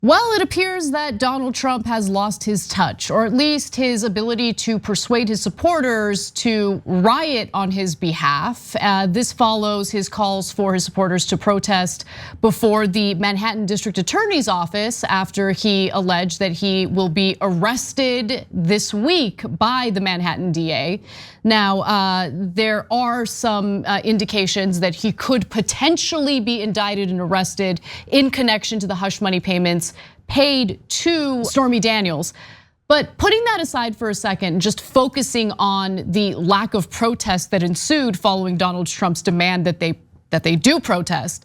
Well, it appears that Donald Trump has lost his touch, or at least his ability to persuade his supporters to riot on his behalf. This follows his calls for his supporters to protest before the Manhattan District Attorney's office after he alleged that he will be arrested this week by the Manhattan DA. Now, there are some indications that he could potentially be indicted and arrested in connection to the hush money payments paid to Stormy Daniels. But putting that aside for a second, just focusing on the lack of protest that ensued following Donald Trump's demand that they do protest.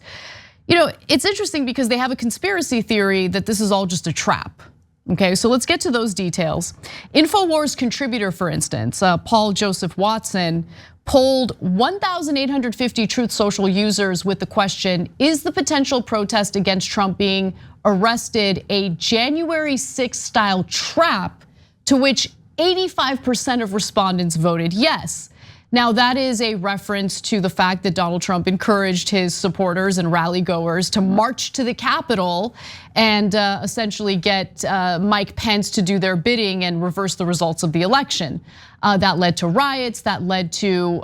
It's interesting because they have a conspiracy theory that this is all just a trap. Okay, so let's get to those details. InfoWars contributor, for instance, Paul Joseph Watson, polled 1,850 TruthSocial users with the question, is the potential protest against Trump being arrested a January 6th style trap, to which 85% of respondents voted yes. Now, that is a reference to the fact that Donald Trump encouraged his supporters and rally goers to march to the Capitol and essentially get Mike Pence to do their bidding and reverse the results of the election. That led to riots, that led to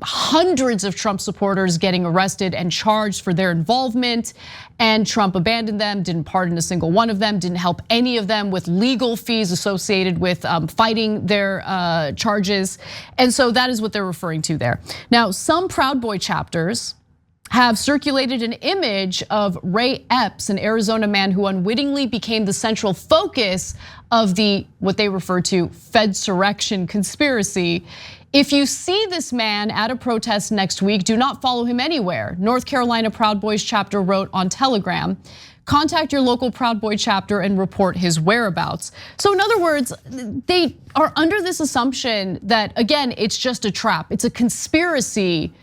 hundreds of Trump supporters getting arrested and charged for their involvement. And Trump abandoned them, didn't pardon a single one of them, didn't help any of them with legal fees associated with fighting their charges. And so that is what they're referring to there. Now, some Proud Boy chapters have circulated an image of Ray Epps, an Arizona man who unwittingly became the central focus of what they refer to Fedsurrection conspiracy. If you see this man at a protest next week, do not follow him anywhere. North Carolina Proud Boys chapter wrote on Telegram, contact your local Proud Boy chapter and report his whereabouts. So in other words, they are under this assumption that, again, it's just a trap. It's a conspiracy,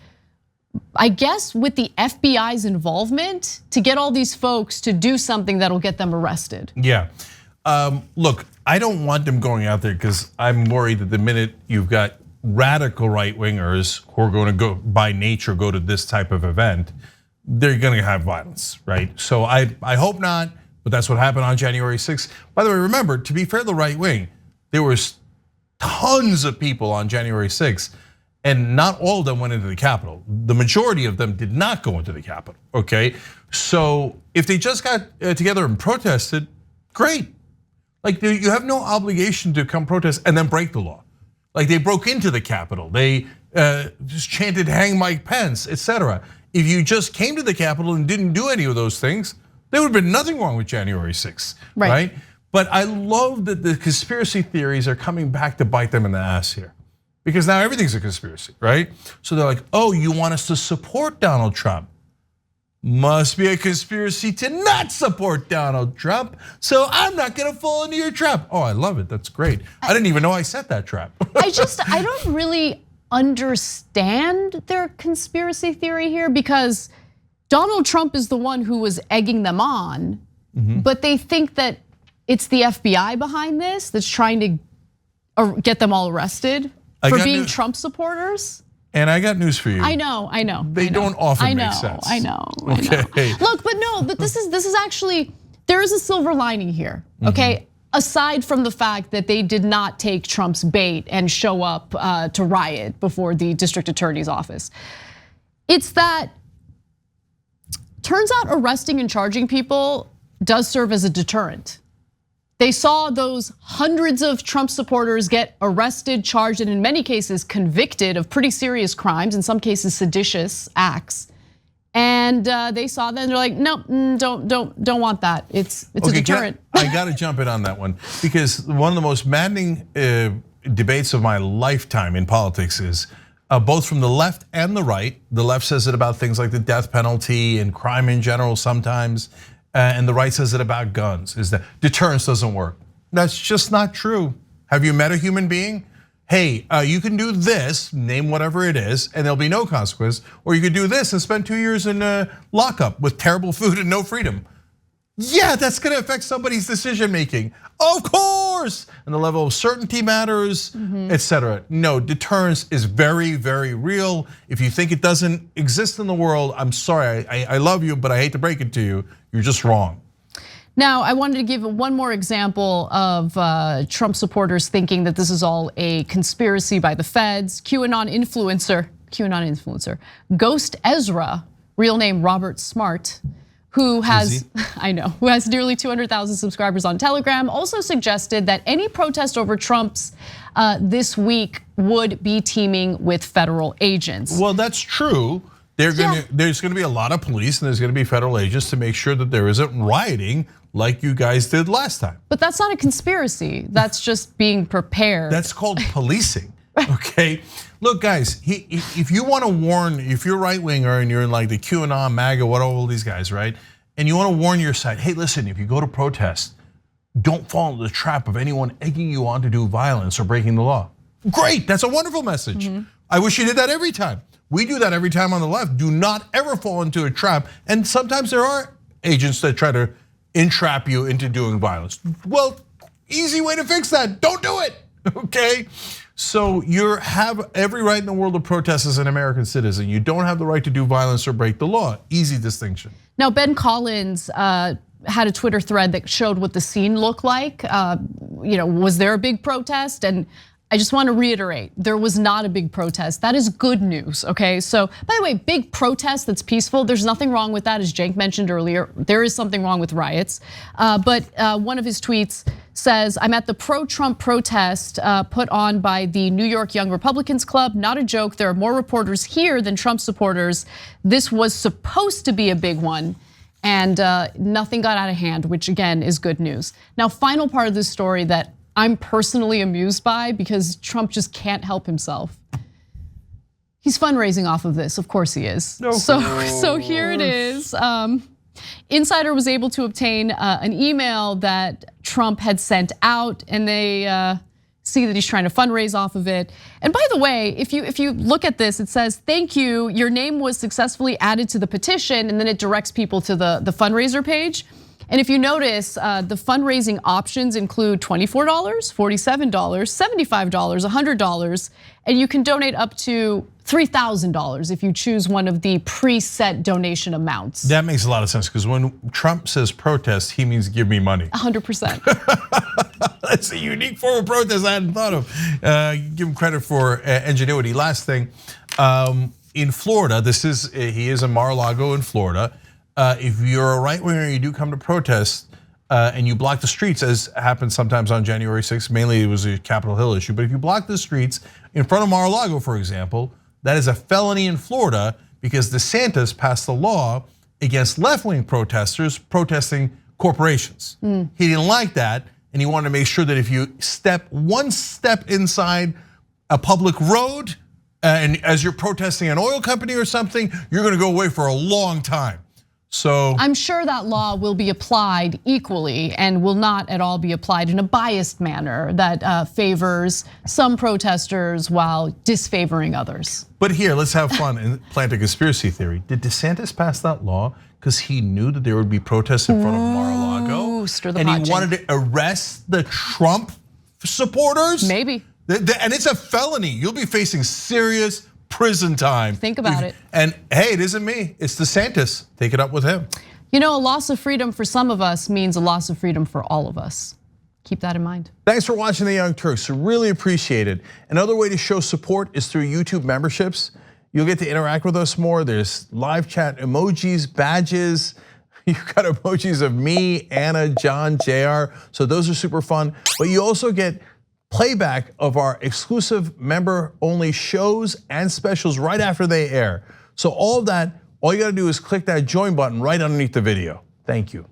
I guess, with the FBI's involvement to get all these folks to do something that'll get them arrested. Yeah, look, I don't want them going out there because I'm worried that the minute you've got radical right-wingers who are going to go by nature go to this type of event, they're going to have violence, right? So I hope not, but that's what happened on January 6th. By the way, remember, to be fair to the right wing, there was tons of people on January 6th, and not all of them went into the Capitol. The majority of them did not go into the Capitol, okay? So if they just got together and protested, great. Like, you have no obligation to come protest and then break the law. Like, they broke into the Capitol. They just chanted, hang Mike Pence, etc. If you just came to the Capitol and didn't do any of those things, there would have been nothing wrong with January 6th, right? But I love that the conspiracy theories are coming back to bite them in the ass here. Because now everything's a conspiracy, right? So they're like, oh, you want us to support Donald Trump? Must be a conspiracy to not support Donald Trump, so I'm not gonna fall into your trap. Oh, I love it, that's great. I didn't even know I set that trap. I don't really understand their conspiracy theory here because Donald Trump is the one who was egging them on, but they think that it's the FBI behind this that's trying to get them all arrested for being Trump supporters. And I got news for you. I know. They don't often make sense. I know. Look, but this is actually, there is a silver lining here, okay? Aside from the fact that they did not take Trump's bait and show up to riot before the district attorney's office. It's that, turns out arresting and charging people does serve as a deterrent. They saw those hundreds of Trump supporters get arrested, charged, and in many cases convicted of pretty serious crimes, in some cases seditious acts. And they saw that and they're like, no, don't want that. It's a deterrent. I gotta jump in on that one because one of the most maddening debates of my lifetime in politics is both from the left and the right. The left says it about things like the death penalty and crime in general sometimes. And the right says it about guns, is that deterrence doesn't work. That's just not true. Have you met a human being? Hey, you can do this, name whatever it is, and there'll be no consequence. Or you could do this and spend 2 years in lockup with terrible food and no freedom. Yeah, that's gonna affect somebody's decision making. Of course, and the level of certainty matters, etc. No, deterrence is very, very real. If you think it doesn't exist in the world, I'm sorry, I love you, but I hate to break it to you, you're just wrong. Now, I wanted to give one more example of Trump supporters thinking that this is all a conspiracy by the feds. QAnon influencer, Ghost Ezra, real name Robert Smart, who has, who has nearly 200,000 subscribers on Telegram, also suggested that any protest over Trump's this week would be teaming with federal agents. Well, that's true. There's gonna be a lot of police and there's gonna be federal agents to make sure that there isn't rioting like you guys did last time. But that's not a conspiracy. That's just being prepared. That's called policing, okay? Look, guys, if you want to warn, if you're right winger and you're in like the QAnon, MAGA, what all these guys, right? And you want to warn your side, hey, listen, if you go to protest, don't fall into the trap of anyone egging you on to do violence or breaking the law. Great, that's a wonderful message. I wish you did that every time. We do that every time on the left. Do not ever fall into a trap. And sometimes there are agents that try to entrap you into doing violence. Well, easy way to fix that, don't do it, okay? So you have every right in the world to protest as an American citizen. You don't have the right to do violence or break the law. Easy distinction. Now, Ben Collins had a Twitter thread that showed what the scene looked like. Was there a big protest? And I just want to reiterate, there was not a big protest. That is good news, okay? So, by the way, big protest that's peaceful, there's nothing wrong with that, as Cenk mentioned earlier. There is something wrong with riots. But one of his tweets says, I'm at the pro-Trump protest put on by the New York Young Republicans Club. Not a joke, there are more reporters here than Trump supporters. This was supposed to be a big one. And nothing got out of hand, which again is good news. Now, final part of this story that I'm personally amused by because Trump just can't help himself. He's fundraising off of this, of course he is. So here it is. Insider was able to obtain an email that Trump had sent out, and they see that he's trying to fundraise off of it. And by the way, if you look at this, it says, thank you, your name was successfully added to the petition, and then it directs people to the fundraiser page. And if you notice, the fundraising options include $24, $47, $75, $100, and you can donate up to $3,000 if you choose one of the preset donation amounts. That makes a lot of sense, because when Trump says protest, he means give me money. 100%. That's a unique form of protest I hadn't thought of. Give him credit for ingenuity. Last thing, in Florida, he is in Mar-a-Lago in Florida. If you're a right winger and you do come to protest and you block the streets, as happens sometimes on January 6th, mainly it was a Capitol Hill issue, but if you block the streets in front of Mar-a-Lago, for example, that is a felony in Florida because DeSantis passed a law against left-wing protesters protesting corporations. He didn't like that, and he wanted to make sure that if you step one step inside a public road, and as you're protesting an oil company or something, you're gonna go away for a long time. So I'm sure that law will be applied equally and will not at all be applied in a biased manner that favors some protesters while disfavoring others. But here, let's have fun and plant a conspiracy theory. Did DeSantis pass that law because he knew that there would be protests in front of Mar-a-Lago? And he wanted to arrest the Trump supporters? Maybe. And it's a felony. You'll be facing serious prison time. Think about it. And hey, it isn't me, it's DeSantis. Take it up with him. A loss of freedom for some of us means a loss of freedom for all of us. Keep that in mind. Thanks for watching The Young Turks, really appreciate it. Another way to show support is through YouTube memberships. You'll get to interact with us more. There's live chat emojis, badges. You've got emojis of me, Anna, John, JR. So those are super fun. But you also get playback of our exclusive member-only shows and specials right after they air. So all of that, all you gotta do is click that join button right underneath the video. Thank you.